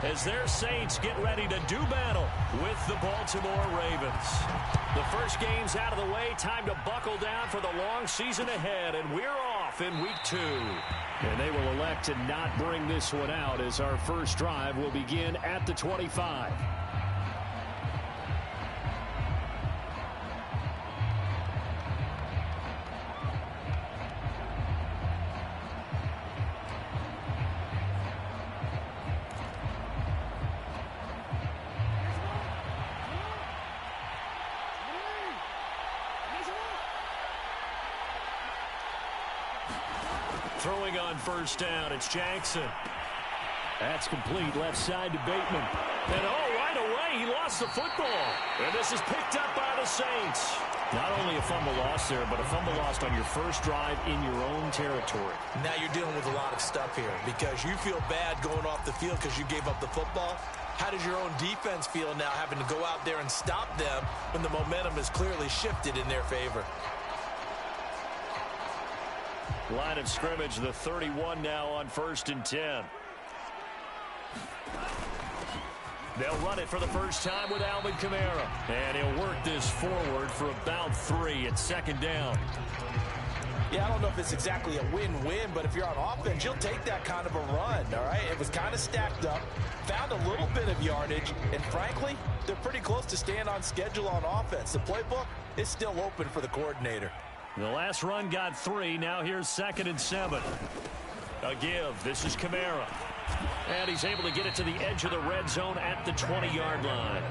as their Saints get ready to do battle with the Baltimore Ravens. The first game's out of the way. Time to buckle down for the long season ahead, and we're off in Week 2. And they will elect to not bring this one out as our first drive will begin at the 25. Throwing on first down, it's Jackson. That's complete, left side to Bateman. And right away, he lost the football. And this is picked up by the Saints. Not only a fumble loss there, but a fumble lost on your first drive in your own territory. Now you're dealing with a lot of stuff here because you feel bad going off the field because you gave up the football. How does your own defense feel now having to go out there and stop them when the momentum is clearly shifted in their favor? Line of scrimmage, the 31 now on 1st and 10. They'll run it for the first time with Alvin Kamara. And he'll work this forward for about 3 at 2nd down. Yeah, I don't know if it's exactly a win-win, but if you're on offense, you'll take that kind of a run, all right? It was kind of stacked up, found a little bit of yardage, and frankly, they're pretty close to staying on schedule on offense. The playbook is still open for the coordinator. The last run got 3. Now here's 2nd and 7. A give. This is Kamara. And he's able to get it to the edge of the red zone at the 20-yard line.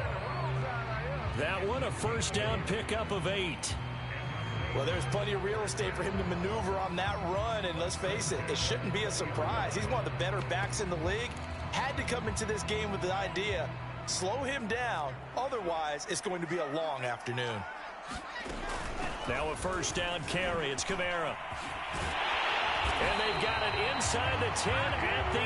That one, a first down pickup of 8. Well, there's plenty of real estate for him to maneuver on that run, and let's face it, it shouldn't be a surprise. He's one of the better backs in the league. Had to come into this game with the idea, slow him down, otherwise it's going to be a long afternoon. Now a first down carry. It's Kamara. And they've got it inside the 10 at the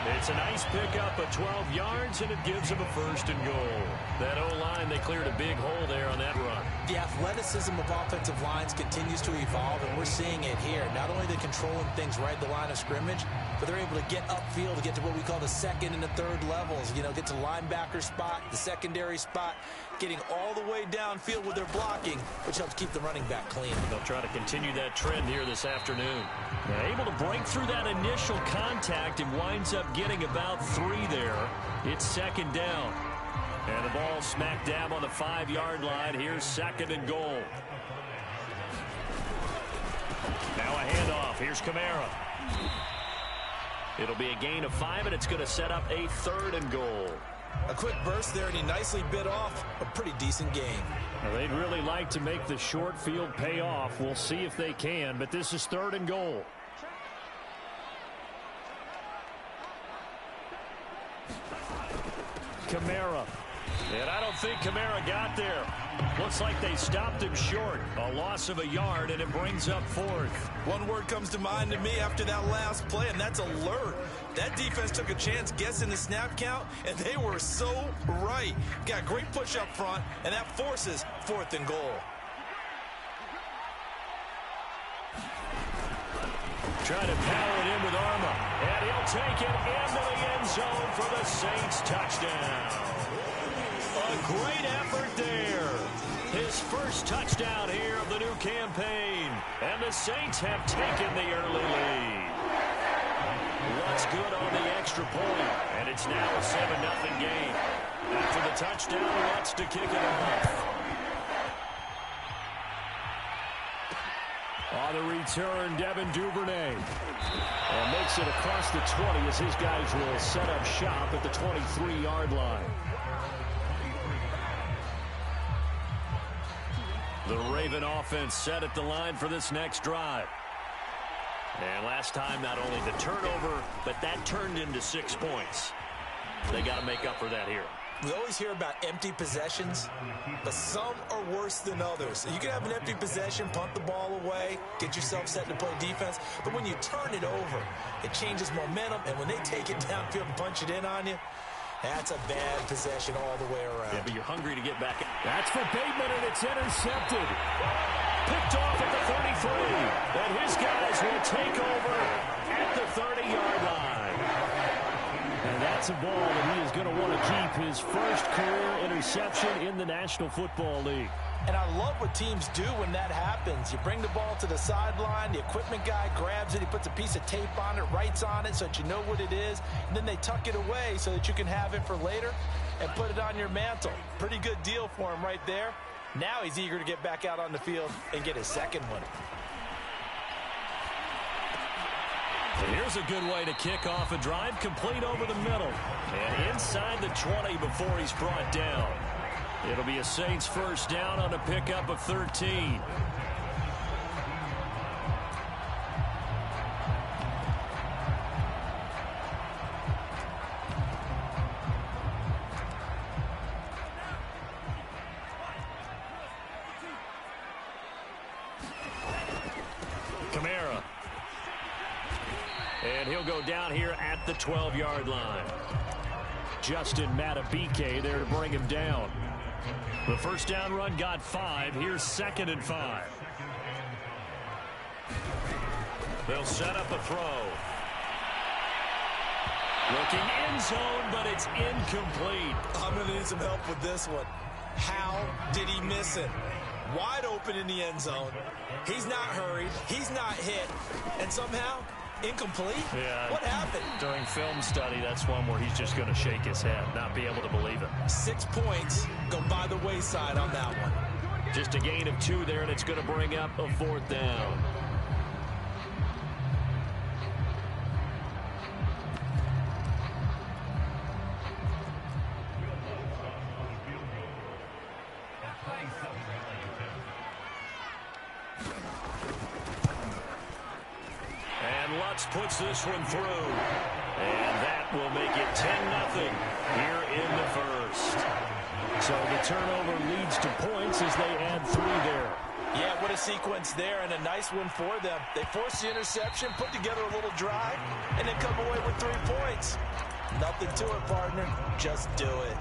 8. It's a nice pickup of 12 yards, and it gives them a 1st and goal. That O-line, they cleared a big hole there on that run. The athleticism of offensive lines continues to evolve, and we're seeing it here. Not only are they controlling things right at the line of scrimmage, but they're able to get upfield to get to what we call the 2nd and the 3rd levels. You know, get to linebacker spot, the secondary spot, getting all the way downfield with their blocking, which helps keep the running back clean. They'll try to continue that trend here this afternoon. They're able to break through that initial contact and winds up getting about 3 there. It's 2nd down. And the ball smack dab on the 5-yard line. Here's 2nd and goal. Now a handoff. Here's Kamara. It'll be a gain of 5, and it's going to set up a 3rd and goal. A quick burst there, and he nicely bit off a pretty decent game. Well, they'd really like to make the short field pay off. We'll see if they can, but this is 3rd and goal. Kamara. And I don't think Kamara got there. Looks like they stopped him short. A loss of a yard, and it brings up 4th. One word comes to mind to me after that last play, and that's alert. That defense took a chance guessing the snap count, and they were so right. Got great push up front, and that forces 4th and goal. Trying to power it in with Arma. And he'll take it into the end zone for the Saints touchdown. A great effort there. His first touchdown here of the new campaign. And the Saints have taken the early lead. What's good on the extra point? And it's now a 7-0 game. After the touchdown, wants to kick it off. On the return, Devin Duvernay. And makes it across the 20 as his guys will set up shop at the 23-yard line. The Raven offense set at the line for this next drive. And last time, not only the turnover, but that turned into 6 points. They got to make up for that here. We always hear about empty possessions, but some are worse than others. You can have an empty possession, punt the ball away, get yourself set to play defense, but when you turn it over, it changes momentum, and when they take it downfield and punch it in on you, that's a bad possession all the way around. Yeah, but you're hungry to get back. That's for Bateman, and it's intercepted. Picked off at the 33, and his guys will take over at the 30-yard line. And that offensive ball that he is going to want to keep, his first career interception in the National Football League. And I love what teams do when that happens. You bring the ball to the sideline, the equipment guy grabs it, he puts a piece of tape on it, writes on it so that you know what it is, and then they tuck it away so that you can have it for later and put it on your mantle. Pretty good deal for him right there. Now he's eager to get back out on the field and get his second one. And here's a good way to kick off a drive, complete over the middle. And inside the 20 before he's brought down. It'll be a Saints first down on a pickup of 13. Kamara. And he'll go down here at the 12-yard line. Justin Matabike there to bring him down. The first down run got 5. Here's 2nd and 5. They'll set up a throw. Looking end zone, but it's incomplete. I'm going to need some help with this one. How did he miss it? Wide open in the end zone. He's not hurried. He's not hit. And somehow, incomplete? Yeah. What happened? During film study, that's one where he's just going to shake his head, not be able to believe it. 6 points go by the wayside on that one. Just a gain of 2 there, and it's going to bring up a 4th down. Puts this one through, and that will make it 10-0 here in the first. So the turnover leads to points as they add 3 there. Yeah, what a sequence there, and a nice one for them. They force the interception, put together a little drive, and then come away with 3 points. Nothing to it, partner. Just do it.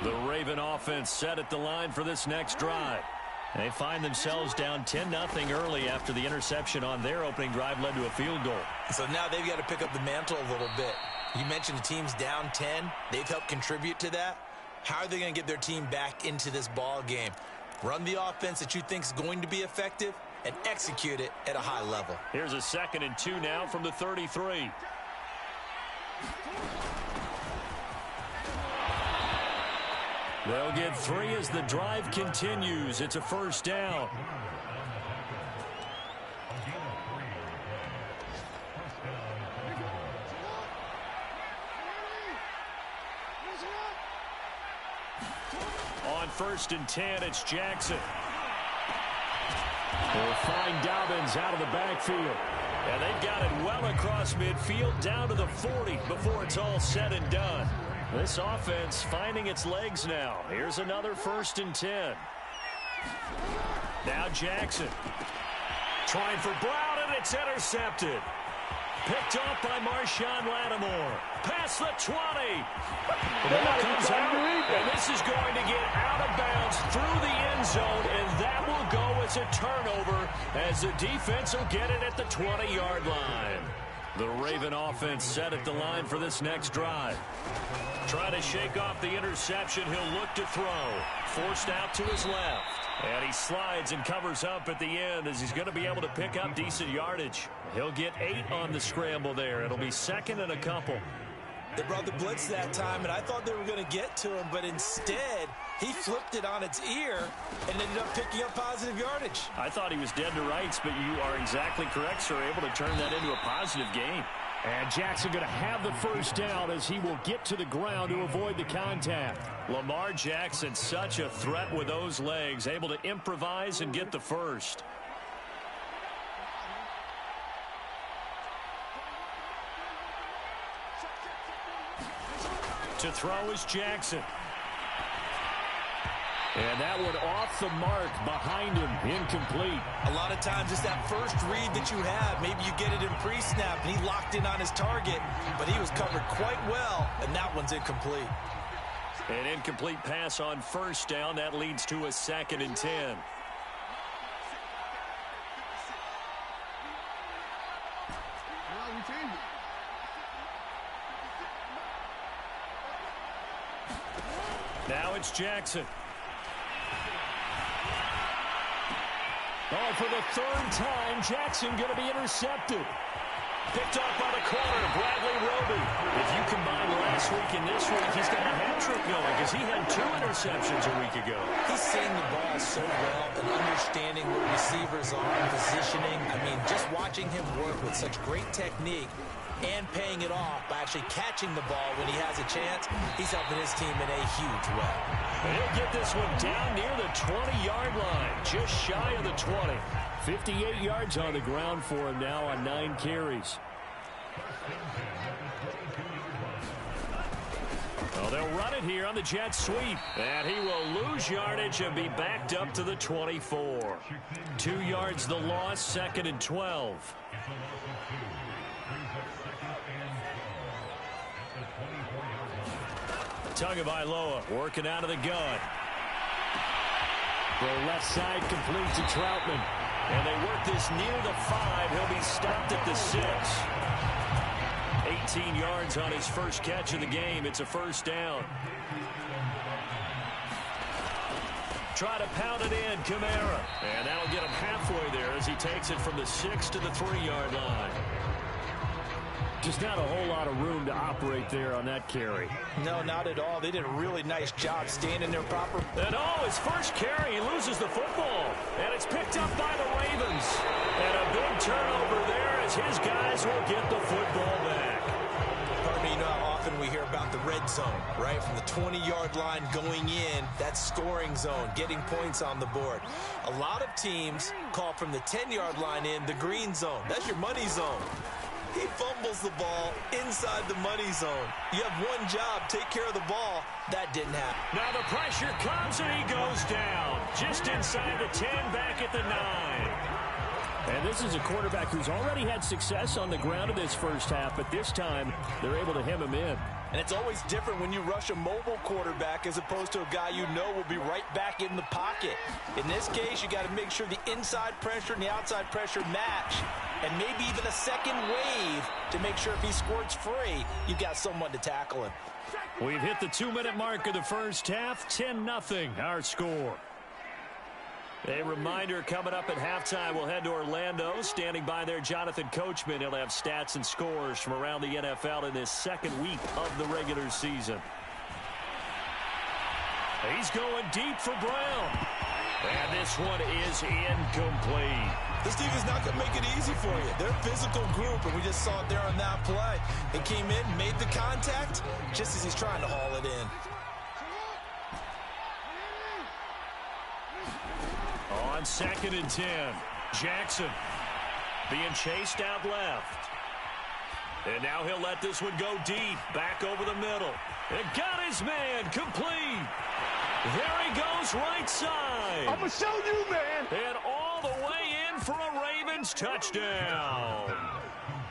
The Raven offense set at the line for this next drive. They find themselves down 10-0 early after the interception on their opening drive led to a field goal. So now they've got to pick up the mantle a little bit. You mentioned the team's down 10. They've helped contribute to that. How are they going to get their team back into this ball game? Run the offense that you think is going to be effective and execute it at a high level. Here's a 2nd and 2 now from the 33. They'll get 3 as the drive continues. It's a first down. On 1st and 10, it's Jackson. They'll find Dobbins out of the backfield. And they've got it well across midfield down to the 40 before it's all said and done. This offense finding its legs now. Here's another 1st and 10. Now Jackson. Trying for Brown, and it's intercepted. Picked off by Marshawn Lattimore. Past the 20. Ball comes out, and this is going to get out of bounds through the end zone, and that will go as a turnover as the defense will get it at the 20-yard line. The Raven offense set at the line for this next drive. Trying to shake off the interception. He'll look to throw. Forced out to his left. And he slides and covers up at the end as he's going to be able to pick up decent yardage. He'll get 8 on the scramble there. It'll be 2nd and a couple. They brought the blitz that time, and I thought they were going to get to him, but instead he flipped it on its ear and ended up picking up positive yardage. I thought he was dead to rights, but you are exactly correct, sir. Able to turn that into a positive gain. And Jackson going to have the first down as he will get to the ground to avoid the contact. Lamar Jackson, such a threat with those legs, able to improvise and get the first. To throw is Jackson. And that one off the mark behind him, incomplete. A lot of times it's that first read that you have. Maybe you get it in pre-snap, and he locked in on his target, but he was covered quite well, and that one's incomplete. An incomplete pass on first down. That leads to a 2nd and 10. Now it's Jackson. Oh, for the third time, Jackson going to be intercepted. Picked off by the corner, Bradley Roby. If you combine last week and this week, he's got a hat trick going because he had 2 interceptions a week ago. He's seeing the ball so well and understanding what receivers are, positioning. I mean, just watching him work with such great technique and paying it off by actually catching the ball when he has a chance, he's helping his team in a huge way. He'll get this one down near the 20-yard line, just shy of the 20. 58 yards on the ground for him now on 9 carries. Well, they'll run it here on the jet sweep. And he will lose yardage and be backed up to the 24. 2 yards the loss, 2nd and 12. Tagovailoa working out of the gun. The left side complete to Troutman. And they work this near the 5. He'll be stopped at the 6. 18 yards on his first catch of the game. It's a first down. Try to pound it in, Kamara. And that'll get him halfway there as he takes it from the 6 to the 3-yard line. Just not a whole lot of room to operate there on that carry. No, not at all. They did a really nice job standing there proper. And his first carry, he loses the football. And it's picked up by the Ravens. And a big turnover there as his guys will get the football back. Pardon me, you know how often we hear about the red zone, right? From the 20-yard line going in, that scoring zone, getting points on the board. A lot of teams call from the 10-yard line in the green zone. That's your money zone. He fumbles the ball inside the money zone. You have one job, take care of the ball. That didn't happen. Now the pressure comes and he goes down. Just inside the 10, back at the 9. And this is a quarterback who's already had success on the ground in this first half, but this time they're able to hem him in. And it's always different when you rush a mobile quarterback as opposed to a guy you know will be right back in the pocket. In this case, you got to make sure the inside pressure and the outside pressure match. And maybe even a second wave to make sure if he squirts free, you've got someone to tackle him. We've hit the 2-minute mark of the first half. 10-0 our score. A reminder, coming up at halftime, we'll head to Orlando. Standing by there, Jonathan Coachman. He'll have stats and scores from around the NFL in this second week of the regular season. He's going deep for Brown. And this one is incomplete. This team is not going to make it easy for you. They're a physical group, and we just saw it there on that play. They came in, made the contact, just as he's trying to haul it in. On 2nd and 10, Jackson being chased out left. And now he'll let this one go deep, back over the middle. And got his man, complete. There he goes, right side. I'm going to show you, man. And all the way in for a Ravens touchdown.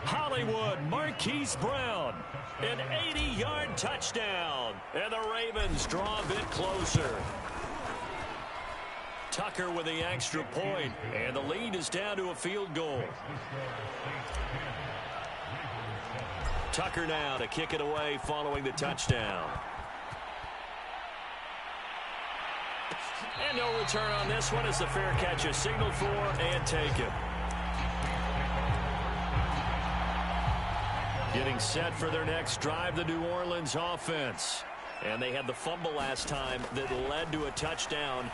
Hollywood Marquise Brown, an 80-yard touchdown. And the Ravens draw a bit closer. Tucker with the extra point, and the lead is down to a field goal. Tucker now to kick it away following the touchdown. And no return on this one as the fair catch is signaled for and taken. Getting set for their next drive, the New Orleans offense. And they had the fumble last time that led to a touchdown.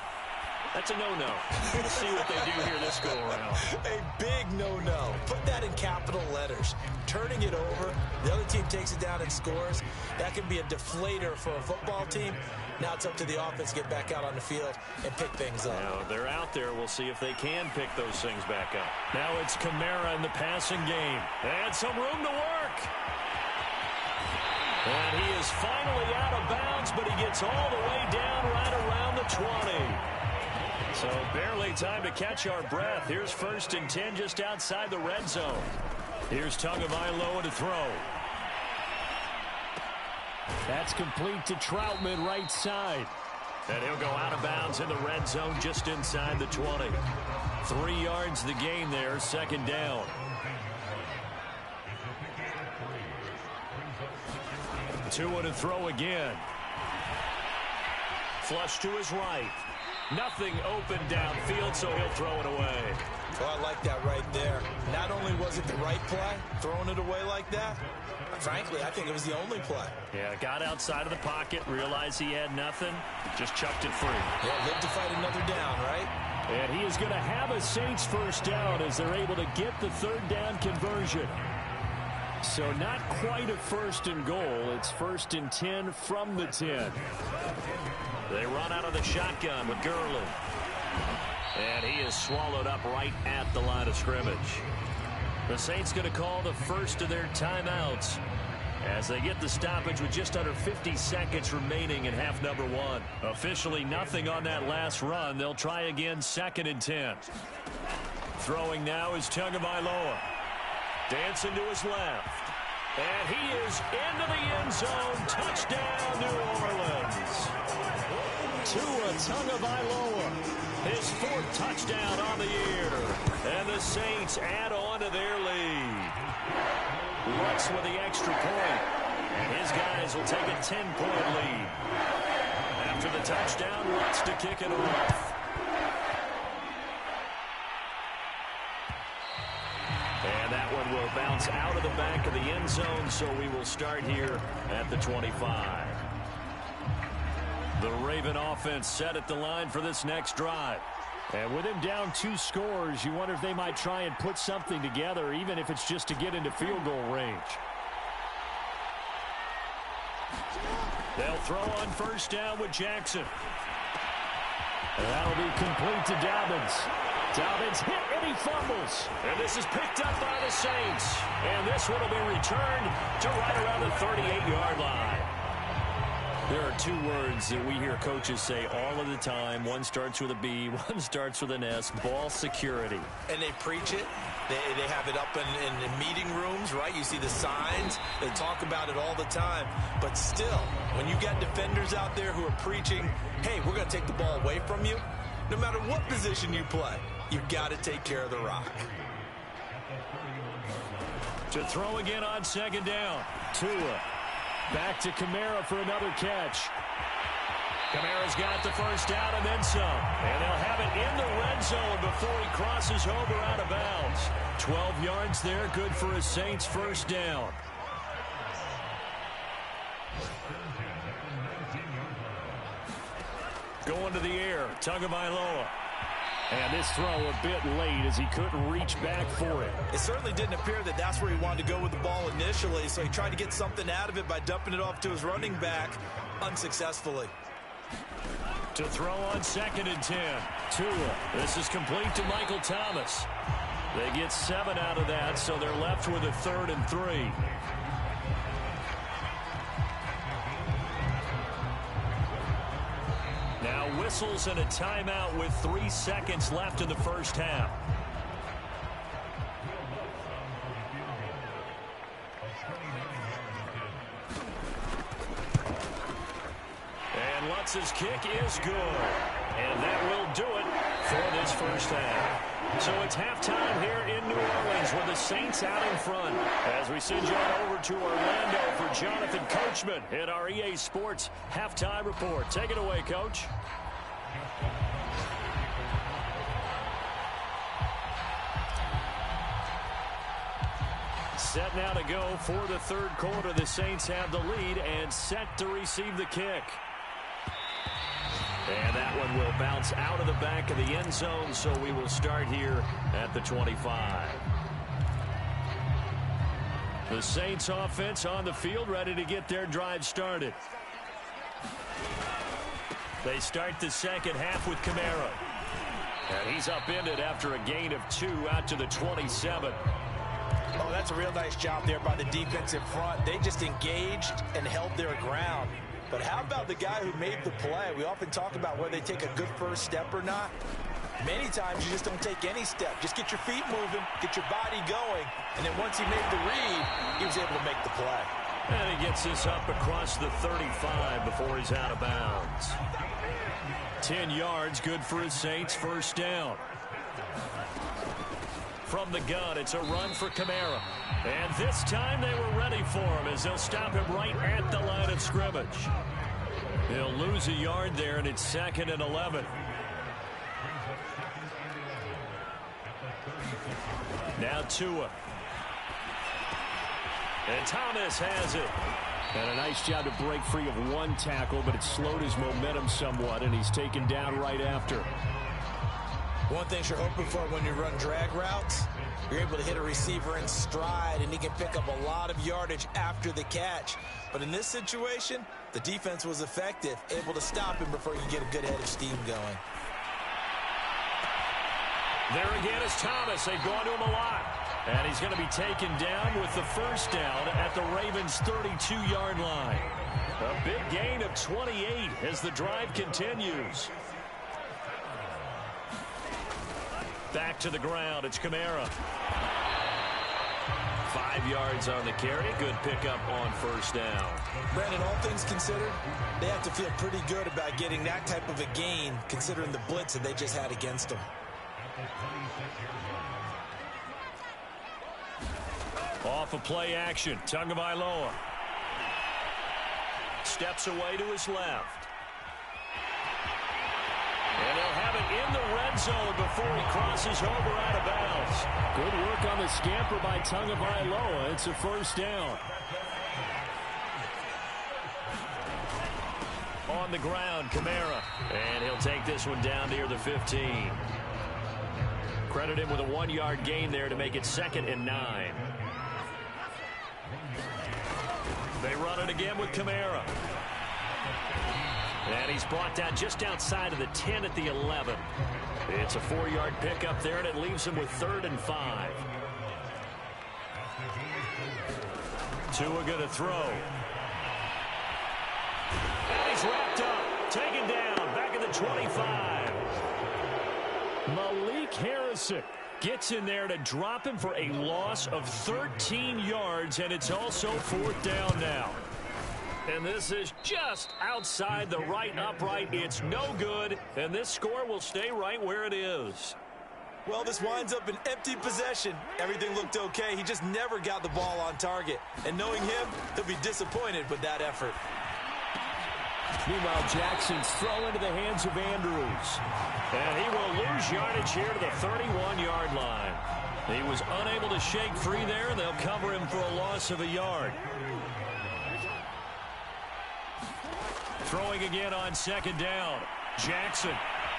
That's a no-no. We'll see what they do here this go-around. A big no-no. Put that in capital letters. Turning it over, the other team takes it down and scores. That can be a deflator for a football team. Now it's up to the offense to get back out on the field and pick things up. Now they're out there. We'll see if they can pick those things back up. Now it's Kamara in the passing game. And some room to work. And he is finally out of bounds, but he gets all the way down right around the 20. So barely time to catch our breath. Here's 1st and 10 just outside the red zone. Here's Tagovailoa to throw. That's complete to Troutman right side. And he'll go out of bounds in the red zone just inside the 20. 3 yards the gain there, 2nd down. Tua to throw again. Flush to his right. Nothing open downfield, so he'll throw it away. Well, I like that right there. Not only was it the right play, throwing it away like that, frankly, I think it was the only play. Yeah, got outside of the pocket, realized he had nothing, just chucked it free. Yeah, live to fight another down, right? And he is going to have a Saints first down as they're able to get the third down conversion. So not quite a first and goal. It's first and 10 from the 10. They run out of the shotgun with Gurley. And he is swallowed up right at the line of scrimmage. The Saints going to call the first of their timeouts as they get the stoppage with just under 50 seconds remaining in half number one. Officially nothing on that last run. They'll try again, second and 10. Throwing now is Tagovailoa. Dancing to his left. And he is into the end zone. Touchdown, New Orleans. Tua Tagovailoa, his fourth touchdown on the year. And the Saints add on to their lead. Lutz with the extra point. And his guys will take a 10-point lead. After the touchdown, Lutz to kick it off. And that one will bounce out of the back of the end zone, so we will start here at the 25. The Raven offense set at the line for this next drive. And with him down 2 scores, you wonder if they might try and put something together, even if it's just to get into field goal range. They'll throw on first down with Jackson. And that'll be complete to Dobbins. Dobbins hit and he fumbles. And this is picked up by the Saints. And this one will be returned to right around the 38-yard line. There are 2 words that we hear coaches say all of the time. One starts with a B, one starts with an S. Ball security. And they preach it. They have it up in meeting rooms, right? You see the signs. They talk about it all the time. But still, when you got defenders out there who are preaching, hey, we're going to take the ball away from you, no matter what position you play, you've got to take care of the rock. To throw again on second down. Tua. Back to Kamara for another catch. Kamara's got the first down and then some. And they'll have it in the red zone before he crosses over out of bounds. 12 yards there, good for a Saints first down. Going to the air, Tagovailoa. And this throw a bit late as he couldn't reach back for it. It certainly didn't appear that that's where he wanted to go with the ball initially, so he tried to get something out of it by dumping it off to his running back unsuccessfully. To throw on second and 10. Tua. This is complete to Michael Thomas. They get 7 out of that, so they're left with a 3rd and 3. Now whistles and a timeout with 3 seconds left in the first half. And Lutz's kick is good. And that will do it for this first half. So it's halftime here in New Orleans with the Saints out in front. As we send you on over to Orlando for Jonathan Coachman in our EA Sports Halftime Report. Take it away, Coach. Set now to go for the third quarter. The Saints have the lead and set to receive the kick. And that one will bounce out of the back of the end zone, so we will start here at the 25. The Saints offense on the field, ready to get their drive started. They start the second half with Kamara. And he's upended after a gain of 2 out to the 27. Oh, that's a real nice job there by the defense in front. They just engaged and held their ground. But how about the guy who made the play? We often talk about whether they take a good first step or not. Many times you just don't take any step. Just get your feet moving, get your body going, and then once he made the read, he was able to make the play. And he gets this up across the 35 before he's out of bounds. 10 yards, good for his Saints first down. from the gun. It's a run for Kamara. And this time they were ready for him as they'll stop him right at the line of scrimmage. He'll lose a yard there, and it's 2nd and 11. Now Tua. And Thomas has it. And a nice job to break free of one tackle, but it slowed his momentum somewhat, and he's taken down right after. One thing you're hoping for when you run drag routes, you're able to hit a receiver in stride, and he can pick up a lot of yardage after the catch. But in this situation, the defense was effective, able to stop him before you get a good head of steam going. There again is Thomas. They've gone to him a lot. And he's going to be taken down with the first down at the Ravens' 32-yard line. A big gain of 28 as the drive continues. Back to the ground. It's Kamara. 5 yards on the carry. Good pickup on first down. Brandon, all things considered, they have to feel pretty good about getting that type of a gain considering the blitz that they just had against them. Off of play action, Tagovailoa steps away to his left. And he'll have it in the red zone before he crosses over out of bounds. Good work on the scamper by Tagovailoa. It's a first down. On the ground, Kamara. And he'll take this one down near the 15. Credit him with a 1-yard gain there to make it 2nd and 9. They run it again with Kamara. And he's brought down just outside of the 10 at the 11. It's a 4-yard pickup there, and it leaves him with 3rd and 5. Tua going to throw. And he's wrapped up. Taken down. Back at the 25. Malik Harrison gets in there to drop him for a loss of 13 yards, and it's also 4th down now. And this is just outside the right upright. It's no good, and this score will stay right where it is. Well, this winds up an empty possession. Everything looked okay. He just never got the ball on target. And knowing him, he'll be disappointed with that effort. Meanwhile, Jackson's throw into the hands of Andrews. And he will lose yardage here to the 31-yard line. He was unable to shake free there, and they'll cover him for a loss of a yard. Throwing again on 2nd down. Jackson.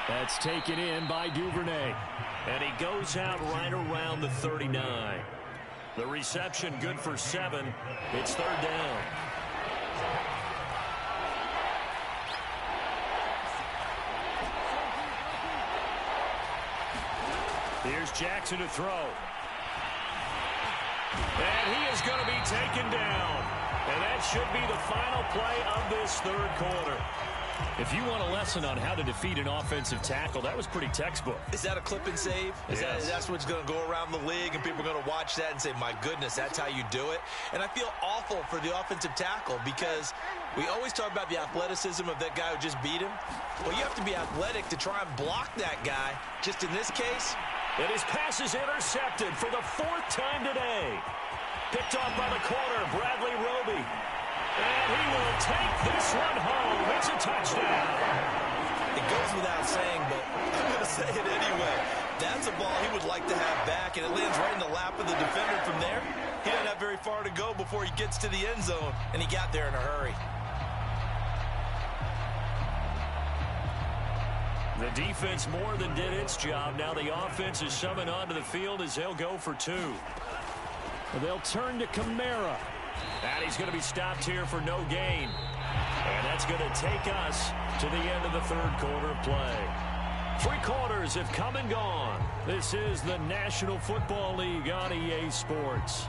That's taken in by Duvernay. And he goes out right around the 39. The reception good for 7. It's 3rd down. Here's Jackson to throw. And he is going to be taken down. And that should be the final play of this 3rd quarter. If you want a lesson on how to defeat an offensive tackle, that was pretty textbook. Is that a clip and save? That's what's going to go around the league, and people are going to watch that and say, my goodness, that's how you do it? And I feel awful for the offensive tackle because we always talk about the athleticism of that guy who just beat him. Well, you have to be athletic to try and block that guy. Just in this case, and his pass is intercepted for the 4th time today. Picked off by the corner, Bradley Roby. And he will take this one home. It's a touchdown. It goes without saying, but I'm going to say it anyway. That's a ball he would like to have back, and it lands right in the lap of the defender from there. He doesn't have very far to go before he gets to the end zone, and he got there in a hurry. The defense more than did its job. Now the offense is summoned onto the field as they'll go for 2. They'll turn to Kamara. And he's going to be stopped here for no gain. And that's going to take us to the end of the 3rd quarter of play. 3 quarters have come and gone. This is the National Football League on EA Sports.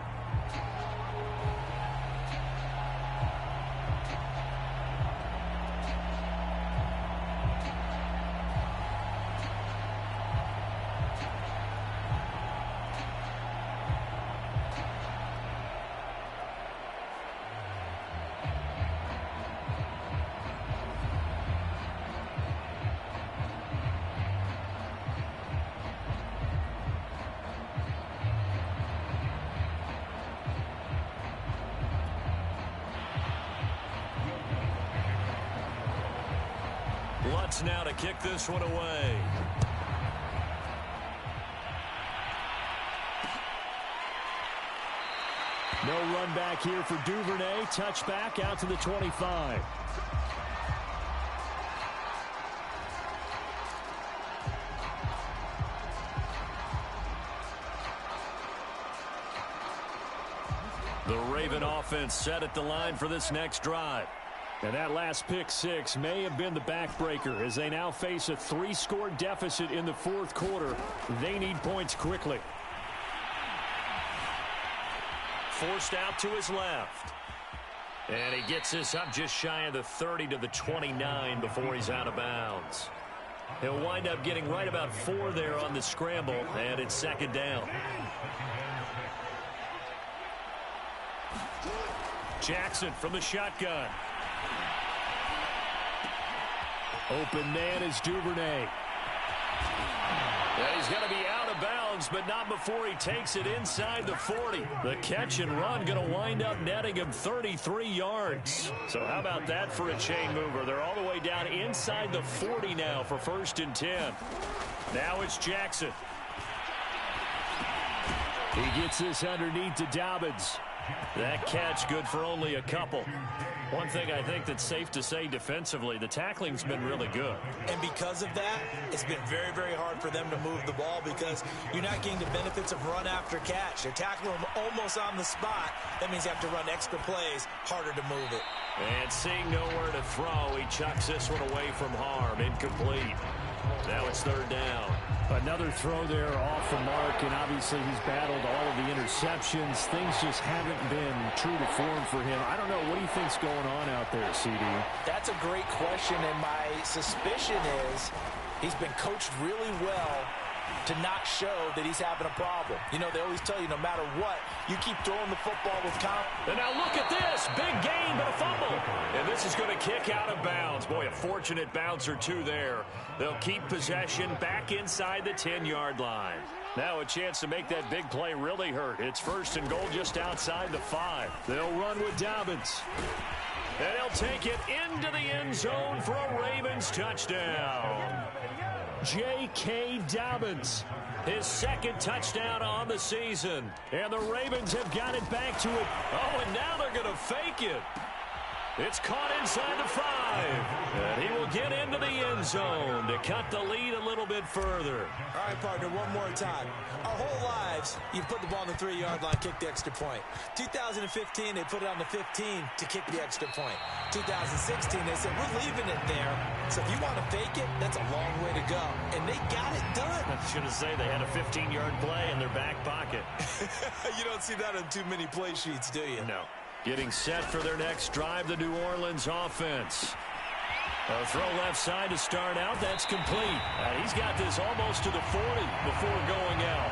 Lutz now to kick this one away. No run back here for Duvernay. Touchback out to the 25. The Raven offense set at the line for this next drive. And that last pick six may have been the backbreaker as they now face a 3-score deficit in the fourth quarter. They need points quickly. Forced out to his left. And he gets this up just shy of the 30 to the 29 before he's out of bounds. He'll wind up getting right about 4 there on the scramble, and it's second down. Jackson from the shotgun. Open man is Duvernay. And he's going to be out of bounds, but not before he takes it inside the 40. The catch and run going to wind up netting him 33 yards. So how about that for a chain mover? They're all the way down inside the 40 now for 1st and 10. Now it's Jackson. He gets this underneath to Dobbins. That catch good for only a couple. One thing I think that's safe to say defensively, the tackling's been really good. And because of that, it's been very, very hard for them to move the ball because you're not getting the benefits of run after catch. They're tackling them almost on the spot. That means you have to run extra plays, harder to move it. And seeing nowhere to throw, he chucks this one away from harm. Incomplete. Now it's 3rd down. Another throw there off the mark, and obviously he's battled all of the interceptions. Things just haven't been true to form for him. I don't know. What do you think's going on out there, CD? That's a great question, and my suspicion is he's been coached really well to not show that he's having a problem. You know, they always tell you no matter what, you keep throwing the football with confidence. And now look at this. Big gain, but a fumble. And this is going to kick out of bounds. Boy, a fortunate bounce or two there. They'll keep possession back inside the 10-yard line. Now a chance to make that big play really hurt. It's 1st and goal just outside the 5. They'll run with Dobbins. And he'll take it into the end zone for a Ravens touchdown. J.K. Dobbins. His 2nd touchdown on the season. And the Ravens have got it back to it. Oh, and now they're going to fake it. It's caught inside the 5. And he will get into the end zone to cut the lead a little bit further. All right, partner, one more time. Our whole lives, you put the ball on the 3-yard line, kick the extra point. 2015, they put it on the 15 to kick the extra point. 2016, they said, we're leaving it there. So if you want to fake it, that's a long way to go. And they got it done. I should have said they had a 15-yard play in their back pocket. You don't see that on too many play sheets, do you? No. Getting set for their next drive, the New Orleans offense. A throw left side to start out. That's complete. He's got this almost to the 40 before going out.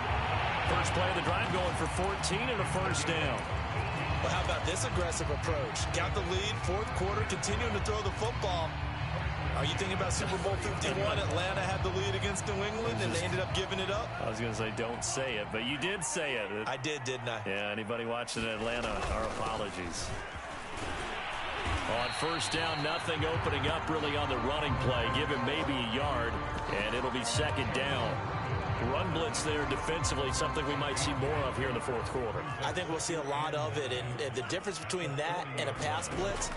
First play of the drive going for 14 and a 1st down. Well, how about this aggressive approach? Got the lead, 4th quarter, continuing to throw the football. Are you thinking about Super Bowl 51? Atlanta had the lead against New England, and they ended up giving it up? I was going to say don't say it, but you did say it. I did, didn't I? Yeah, anybody watching Atlanta, our apologies. On 1st down, nothing opening up really on the running play. Give him maybe a yard, and it'll be 2nd down. Run blitz there defensively, something we might see more of here in the 4th quarter. I think we'll see a lot of it, and the difference between that and a pass blitz,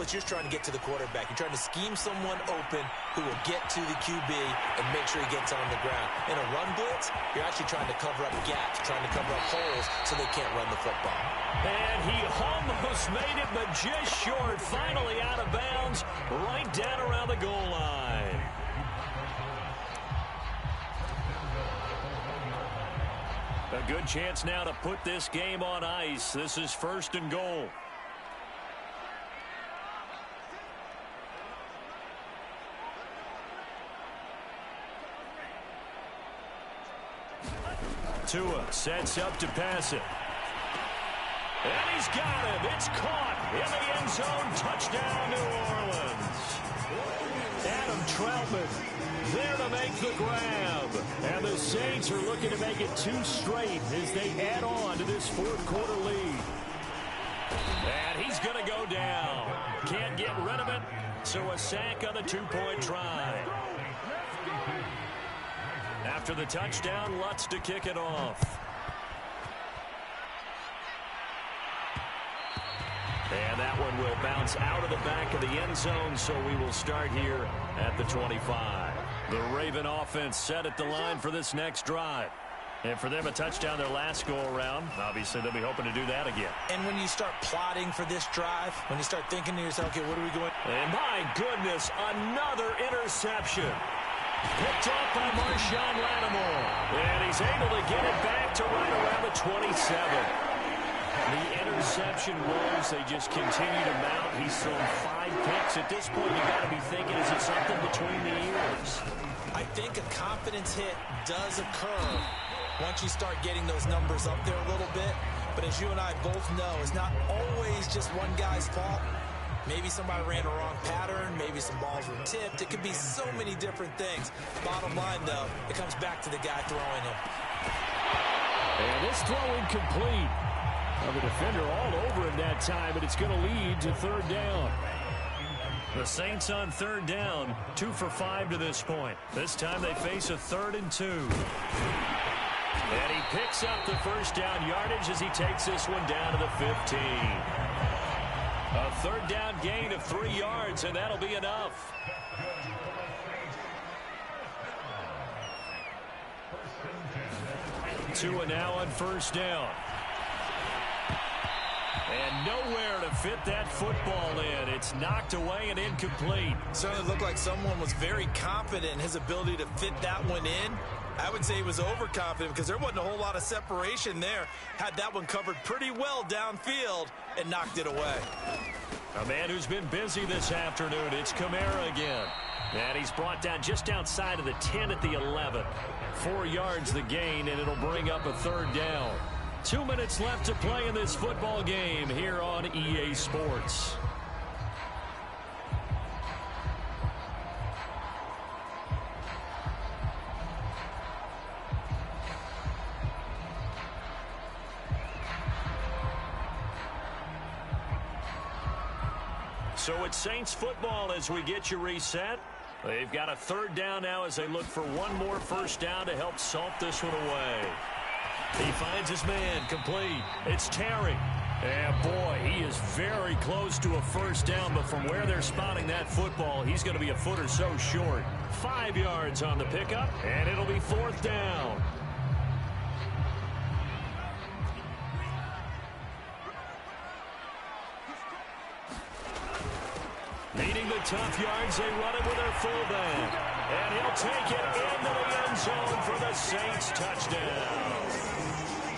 you're trying to get to the quarterback. You're trying to scheme someone open who will get to the QB and make sure he gets on the ground. In a run blitz, you're actually trying to cover up gaps, trying to cover up holes so they can't run the football. And he almost made it, but just short. Finally out of bounds, right down around the goal line. A good chance now to put this game on ice. This is 1st and goal. Tua sets up to pass it. And he's got him. It's caught in the end zone. Touchdown, New Orleans. Adam Troutman there to make the grab. And the Saints are looking to make it 2 straight as they add on to this 4th quarter lead. And he's going to go down. Can't get rid of it. So a sack on the two-point try. After the touchdown, Lutz to kick it off. And that one will bounce out of the back of the end zone, so we will start here at the 25. The Raven offense set at the line for this next drive. And for them, a touchdown their last go-around. Obviously, they'll be hoping to do that again. And when you start plotting for this drive, when you start thinking to yourself, okay, what are we going? And my goodness, another interception. Picked off by Marshawn Lattimore. And he's able to get it back to right around the 27. The interception woes, they just continue to mount. He's thrown 5 picks. At this point, you got to be thinking, is it something between the ears? I think a confidence hit does occur once you start getting those numbers up there a little bit. But as you and I both know, it's not always just one guy's fault. Maybe somebody ran a wrong pattern. Maybe some balls were tipped. It could be so many different things. Bottom line, though, it comes back to the guy throwing him. And this throw incomplete. Well, the defender all over him that time, but it's going to lead to third down. The Saints on third down, 2 for 5 to this point. This time they face a 3rd and 2. And he picks up the first down yardage as he takes this one down to the 15. A third down gain of 3 yards, and that'll be enough. Tua now on first down. And nowhere to fit that football in. It's knocked away and incomplete. Certainly looked like someone was very confident in his ability to fit that one in. I would say he was overconfident because there wasn't a whole lot of separation there. Had that one covered pretty well downfield and knocked it away. A man who's been busy this afternoon. It's Kamara again. And he's brought down just outside of the 10 at the 11. 4 yards the gain, and it'll bring up a third down. 2 minutes left to play in this football game here on EA Sports. So it's Saints football as we get you reset. They've got a third down now as they look for one more first down to help salt this one away. He finds his man, complete. It's Terry. And boy, he is very close to a first down, but from where they're spotting that football, he's going to be a foot or so short. 5 yards on the pickup, and it'll be fourth down. Needing the tough yards, they run it with their fullback. And he'll take it into the end zone for the Saints touchdown.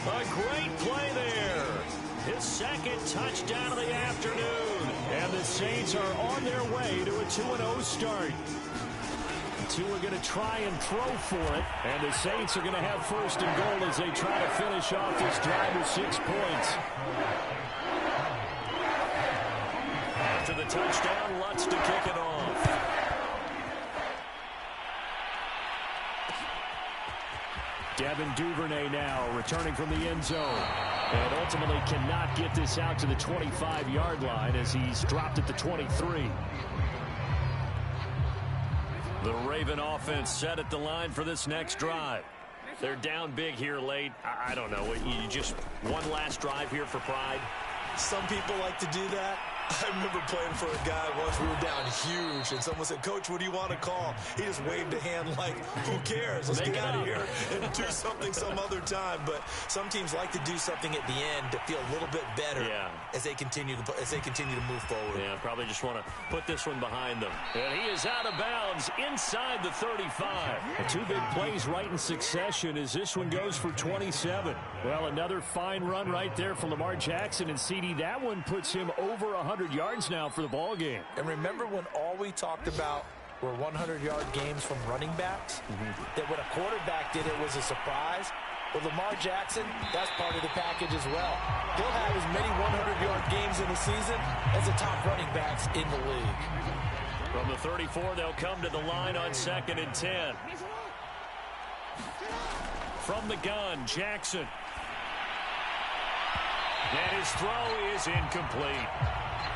A great play there. His second touchdown of the afternoon. And the Saints are on their way to a 2-0 start. Two are going to try and throw for it. And the Saints are going to have first and goal as they try to finish off this drive with 6 points. After the touchdown, Lutz to kick it off. Devin Duvernay now returning from the end zone. And ultimately cannot get this out to the 25-yard line as he's dropped at the 23. The Raven offense set at the line for this next drive. They're down big here late. I don't know. You just one last drive here for pride. Some people like to do that. I remember playing for a guy once. We were down huge, and someone said, "Coach, what do you want to call?" He just waved a hand like, "Who cares? Let's get out of here and do something some other time." But some teams like to do something at the end to feel a little bit better as they continue to move forward. Yeah, probably just want to put this one behind them. And he is out of bounds inside the 35. And 2 big plays right in succession as this one goes for 27. Well, another fine run right there for Lamar Jackson and CD. That one puts him over 100 yards now for the ball game. And remember when all we talked about were 100-yard games from running backs? That when a quarterback did it was a surprise. Well, Lamar Jackson, that's part of the package as well. He'll have as many 100-yard games in the season as the top running backs in the league. From the 34, they'll come to the line on 2nd and 10. From the gun, Jackson. And his throw is incomplete.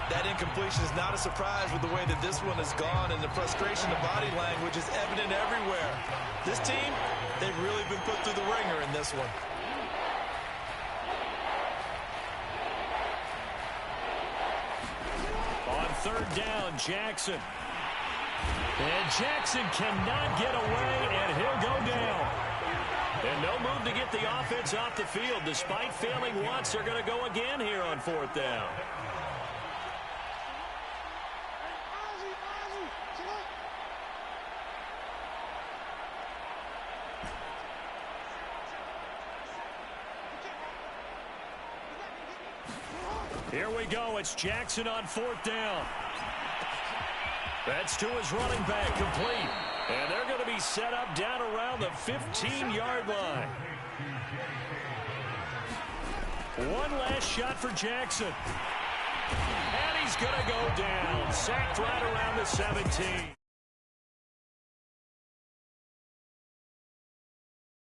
That incompletion is not a surprise with the way that this one has gone, and the frustration, the body language is evident everywhere. This team, they've really been put through the ringer in this one. On third down, Jackson. And Jackson cannot get away, and he'll go down. And no move to get the offense off the field. Despite failing once, they're going to go again here on fourth down. Here we go. It's Jackson on fourth down. That's to his running back, complete. And they're going to be set up down around the 15-yard line. One last shot for Jackson. And he's going to go down. Sacked right around the 17.